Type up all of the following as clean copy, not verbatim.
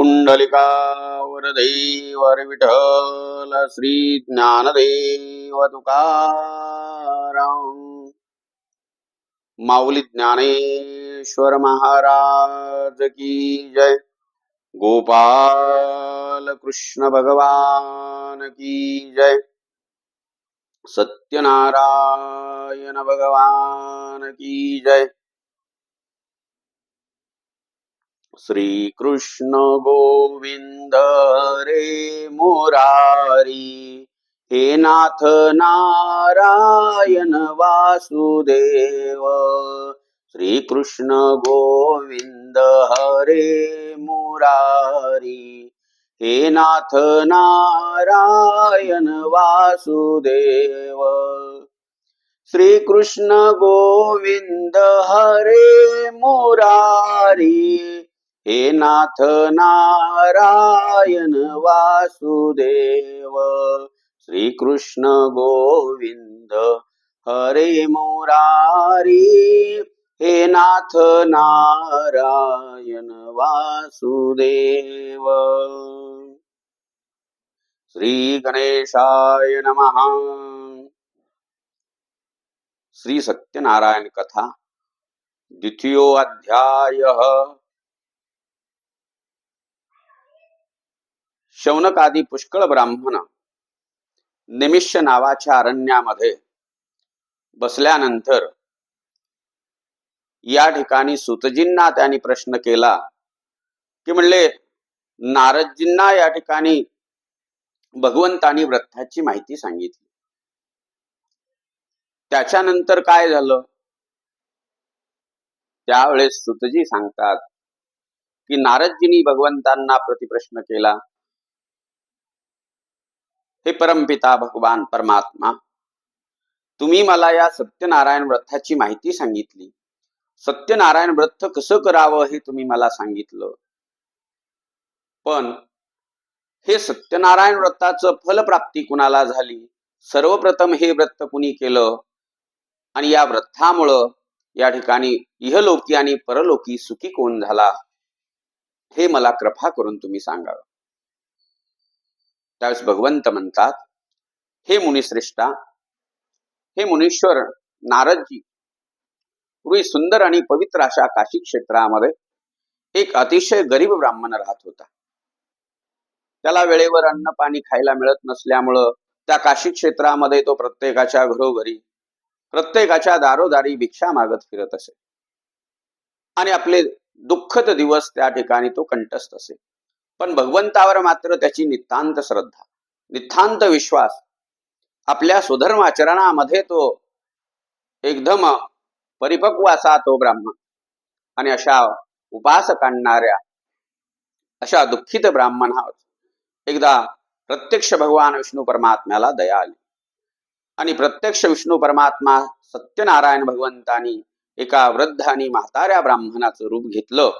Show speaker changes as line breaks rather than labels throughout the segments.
पुंडलिका वरदैवर विठ्ठल श्री ज्ञानदेव तुकाराम. माऊली ज्ञानेश्वर महाराज की जय. गोपाल कृष्ण भगवान की जय. सत्यनारायण भगवान की जय. श्री कृष्ण गोविंद हरे मुरारी, हे नाथ नारायण वासुदेव. श्री कृष्ण गोविंद हरे मुरारी, हे नाथ नारायण वासुदेव. श्री कृष्ण गोविंद हरे मुरारी, हे नाथ नारायण वासुदेव. श्री कृष्ण गोविंद हरे मुरारी, हे नाथ नारायण वासुदेव. श्री गणेशाय नमः. श्री सत्यनारायण कथा द्वितीयो अध्याय. शौनकादी पुष्कळ ब्राह्मण निमिष नावाच्या अरण्यामध्ये बसल्यानंतर या ठिकाणी सुतजींना त्यांनी प्रश्न केला की म्हणले, नारदजींना या ठिकाणी भगवंतानी व्रताची माहिती सांगितली, त्याच्यानंतर काय झालं? त्यावेळेस सुतजी सांगतात की नारदजींनी भगवंतांना प्रतिप्रश्न केला, हे परमपिता भगवान परमात्मा, तुम्ही मला या सत्यनारायण व्रताची माहिती सांगितली, सत्यनारायण व्रत कसं करावं हे तुम्ही मला सांगितलं, पण हे सत्यनारायण व्रताचं फलप्राप्ती कुणाला झाली? सर्वप्रथम हे व्रत कुणी केलं आणि या व्रतामुळं या ठिकाणी इहलोकी आणि परलोकी सुखी कोण झाला, हे मला कृपा करून तुम्ही सांगावं. त्यावेळेस भगवंत म्हणतात, हे मुनिश्रेष्ठा, हे मुनीश्वर नारदजी, पूर्वी सुंदर आणि पवित्र अशा काशी क्षेत्रामध्ये एक अतिशय गरीब ब्राह्मण राहत होता. त्याला वेळेवर अन्न पाणी खायला मिळत नसल्यामुळं त्या काशी क्षेत्रामध्ये तो प्रत्येकाच्या घरोघरी, प्रत्येकाच्या दारोदारी भिक्षा मागत फिरत असे आणि आपले दुःखद दिवस त्या ठिकाणी तो कंटस्त असे. पण भगवंतावर मात्र त्याची नितांत श्रद्धा, नितांत विश्वास, आपल्या सुधर्माचरणामध्ये तो एकदम परिपक्व असा तो ब्राह्मण. आणि अशा उपास काढणाऱ्या अशा दुःखित ब्राह्मणावर एकदा प्रत्यक्ष भगवान विष्णू परमात्म्याला दया आली आणि प्रत्यक्ष विष्णू परमात्मा सत्यनारायण भगवंतानी एका वृद्ध आणि म्हाताऱ्या ब्राह्मणाचं रूप घेतलं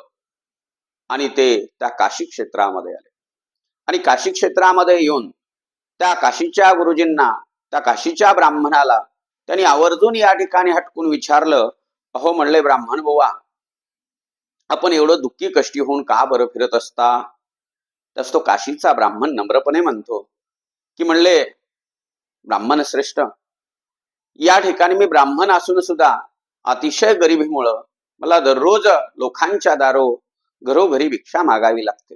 आणि ते त्या काशी क्षेत्रामध्ये आले. आणि काशी क्षेत्रामध्ये येऊन त्या काशीच्या गुरुजींना, त्या काशीच्या ब्राह्मणाला त्यांनी आवर्जून या ठिकाणी हटकून विचारलं, अहो म्हणले ब्राह्मण बुवा, आपण एवढं दुःखी कष्टी होऊन का बरं फिरत असता? तस तो काशीचा ब्राह्मण नम्रपणे म्हणतो की म्हणले, ब्राह्मण श्रेष्ठ, या ठिकाणी मी ब्राह्मण असून सुद्धा अतिशय गरिबीमुळं मला दररोज लोकांच्या घरोघरी भिक्षा मागावी लागते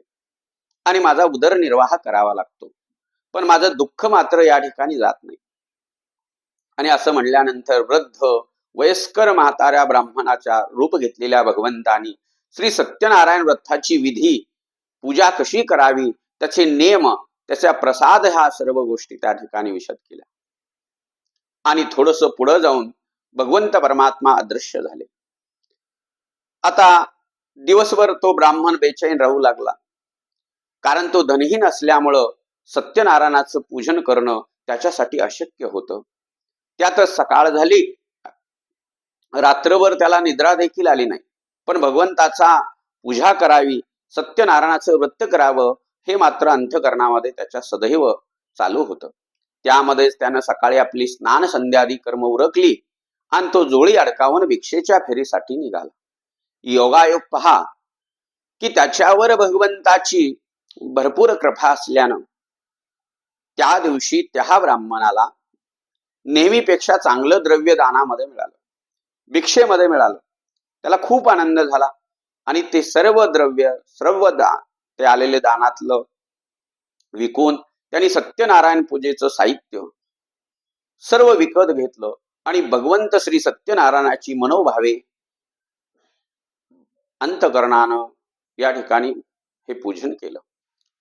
आणि माझा उदरनिर्वाह करावा लागतो, पण माझं दुःख मात्र या ठिकाणी जात नाही. आणि असं म्हणल्यानंतर वृद्ध वयस्कर म्हाताऱ्या ब्राह्मणाच्या रूप घेतलेल्या भगवंतानी श्री सत्यनारायण व्रताची विधी, पूजा कशी करावी, त्याचे नियम, त्याचा प्रसाद, ह्या सर्व गोष्टी त्या ठिकाणी विशद केल्या. आणि थोडस पुढे जाऊन भगवंत परमात्मा अदृश्य झाले. आता दिवसभर तो ब्राह्मण बेचैन राहू लागला, कारण तो धनहीन असल्यामुळं सत्यनारायणाचं पूजन करणं त्याच्यासाठी अशक्य होतं. त्यातच सकाळ झाली, रात्रभर त्याला निद्रा देखील आली नाही, पण भगवंताचा पूजा करावी, सत्यनारायणाचं व्रत करावं, हे मात्र अंतःकरणामध्ये त्याच्या सदैव चालू होतं. त्यामध्येच त्यानं सकाळी आपली स्नान संध्यादी कर्म उरकली आणि तो जोळी अडकावून भिक्षेच्या फेरीसाठी निघाला. योगायोग पहा, की त्याच्यावर भगवंताची भरपूर कृपा असल्यानं त्या दिवशी त्या ब्राह्मणाला नेहमीपेक्षा चांगलं द्रव्य दानामध्ये मिळालं, भिक्षेमध्ये मिळालं. त्याला खूप आनंद झाला आणि ते सर्व द्रव्य सर्व ते आलेले दानातलं विकून त्यांनी सत्यनारायण पूजेचं साहित्य सर्व विकत घेतलं आणि भगवंत श्री सत्यनारायणाची मनोभावे अंतकरणानं या ठिकाणी हे पूजन केलं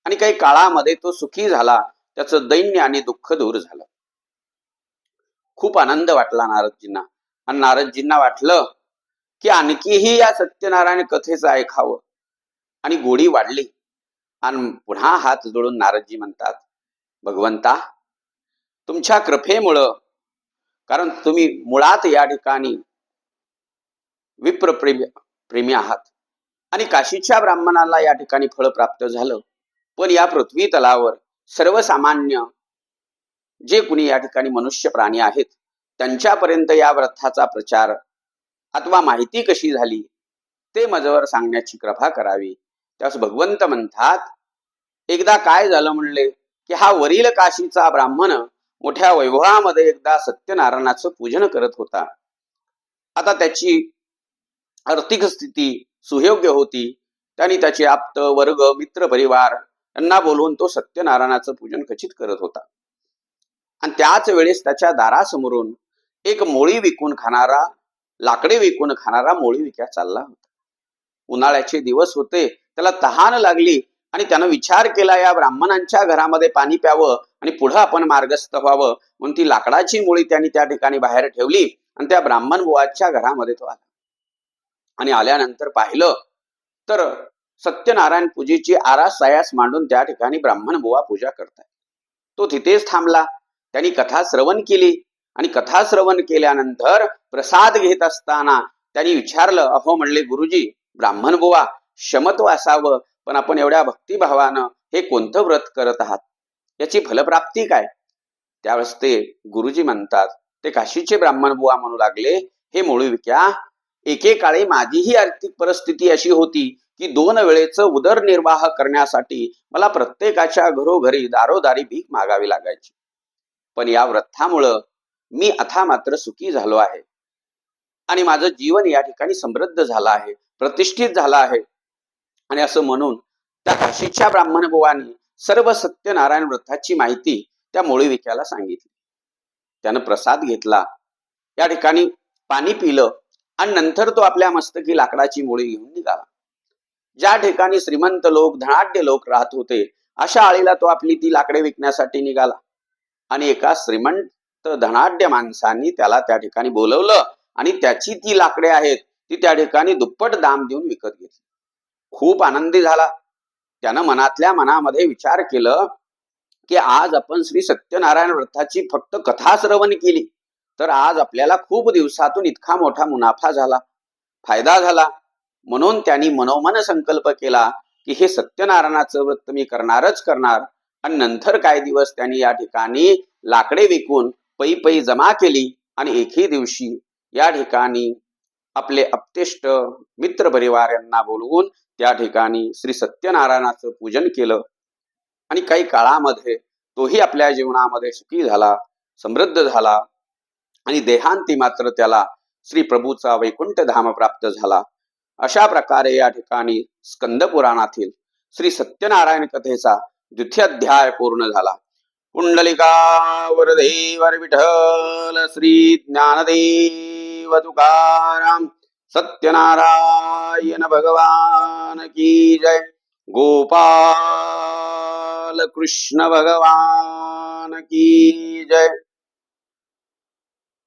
आणि काही काळामध्ये तो सुखी झाला. त्याचं दैन्य आणि दुःख दूर झालं. खूप आनंद वाटला नारदजींना आणि नारदजींना वाटलं की आणखीही या सत्यनारायण कथेचं ऐकावं आणि गोडी वाढली. आणि पुन्हा हात जोडून नारदजी म्हणतात, भगवंता तुमच्या कृपेमुळं, कारण तुम्ही मुळात या ठिकाणी विप्र प्रेमी आहात आणि काशीच्या ब्राह्मणाला या ठिकाणी फळ प्राप्त झालं, पण या पृथ्वी तलावर सर्वसामान्य जे कुणी या ठिकाणी मनुष्य प्राणी आहेत त्यांच्यापर्यंत या व्रताचा प्रचार अथवा माहिती कशी झाली ते माझ्यावर सांगण्याची कृपा करावी. त्यास भगवंत म्हणतात, एकदा काय झालं म्हणले की हा वरील काशीचा ब्राह्मण मोठ्या वैभवामध्ये एकदा सत्यनारायणाचं पूजन करत होता. आता त्याची आर्थिक स्थिती सुयोग्य होती. त्यांनी त्याचे आप्त वर्ग मित्र परिवार यांना बोलवून तो सत्यनारायणाचं पूजन खचित करत होता. आणि त्याच वेळेस त्याच्या दारासमोरून एक मोळी विकून खाणारा, लाकडे विकून खाणारा मोळी विक्या चालला होता. उन्हाळ्याचे दिवस होते, त्याला तहान लागली आणि त्यानं विचार केला या ब्राह्मणांच्या घरामध्ये पाणी प्यावं आणि पुढं आपण मार्गस्थ व्हावं म्हणून ती लाकडाची मोळी त्यांनी त्या ठिकाणी बाहेर ठेवली आणि त्या ब्राह्मण बुवाच्या घरामध्ये तो आला. आणि आल्यानंतर पाहिलं तर सत्यनारायण पूजेची आरास सायास मांडून त्या ठिकाणी ब्राह्मण बुवा पूजा करतात. तो तिथेच थांबला. त्यांनी कथा श्रवण केली आणि कथा श्रवण केल्यानंतर प्रसाद घेत असताना त्यांनी विचारलं, अहो म्हणले गुरुजी, ब्राह्मण बुवा क्षमत्व असावं, पण आपण एवढ्या भक्तिभावानं हे कोणतं व्रत करत आहात, याची फलप्राप्ती काय? त्यावेळेस ते गुरुजी म्हणतात, ते काशीचे ब्राह्मण बुवा म्हणू लागले, हे मुळविक्या, एकेकाळी माझीही आर्थिक परिस्थिती अशी होती की 2 वेळेचं उदरनिर्वाह करण्यासाठी मला प्रत्येकाच्या घरोघरी दारोदारी भीक मागावी लागायची. पण या व्रतामुळं मी आता मात्र सुखी झालो आहे आणि माझं जीवन या ठिकाणी समृद्ध झालं आहे, प्रतिष्ठित झालं आहे. आणि असं म्हणून त्या काशीच्या ब्राह्मण बुवांनी सर्व सत्यनारायण व्रताची माहिती त्या मुळविक्याला सांगितली. त्यानं प्रसाद घेतला, या ठिकाणी पाणी पिलं आणि नंतर तो आपल्या मस्तकी लाकडाची मोळी घेऊन निघाला. ज्या ठिकाणी श्रीमंत लोक, धनाढ्य लोक राहत होते अशा आळीला तो आपली ती लाकडे विकण्यासाठी निघाला आणि एका श्रीमंत धनाढ्य माणसांनी त्याला त्या ठिकाणी बोलवलं आणि त्याची ती लाकडे आहेत ती त्या ठिकाणी दुप्पट दाम देऊन विकत घेतली. खूप आनंदी झाला. त्यानं मनातल्या मनामध्ये विचार केलं की आज आपण श्री सत्यनारायण व्रताची फक्त कथा श्रवण केली तर आज आपल्याला खूप दिवसातून इतका मोठा मुनाफा झाला, फायदा झाला. म्हणून त्यांनी मनोमन संकल्प केला की हे सत्यनारायणाचं व्रत मी करणारच करणार. आणि नंतर काही दिवस त्यांनी या ठिकाणी लाकडे विकून पै पै जमा केली आणि एकही दिवशी या ठिकाणी आपले अपतेष्ट मित्र परिवार यांना बोलवून त्या ठिकाणी श्री सत्यनारायणाचं पूजन केलं आणि काही काळामध्ये तोही आपल्या जीवनामध्ये सुखी झाला, समृद्ध झाला आणि देहांती मात्र त्याला श्री प्रभूचा वैकुंठ धाम प्राप्त झाला. अशा प्रकारे या ठिकाणी स्कंद पुराणातील श्री सत्यनारायण कथेचा 2य अध्याय पूर्ण झाला. कुंडलिका वरदेवर विठ्ठल श्री ज्ञानदेव तुकाराम सत्यनारायण भगवान की जय. गोपाल कृष्ण भगवान की जय.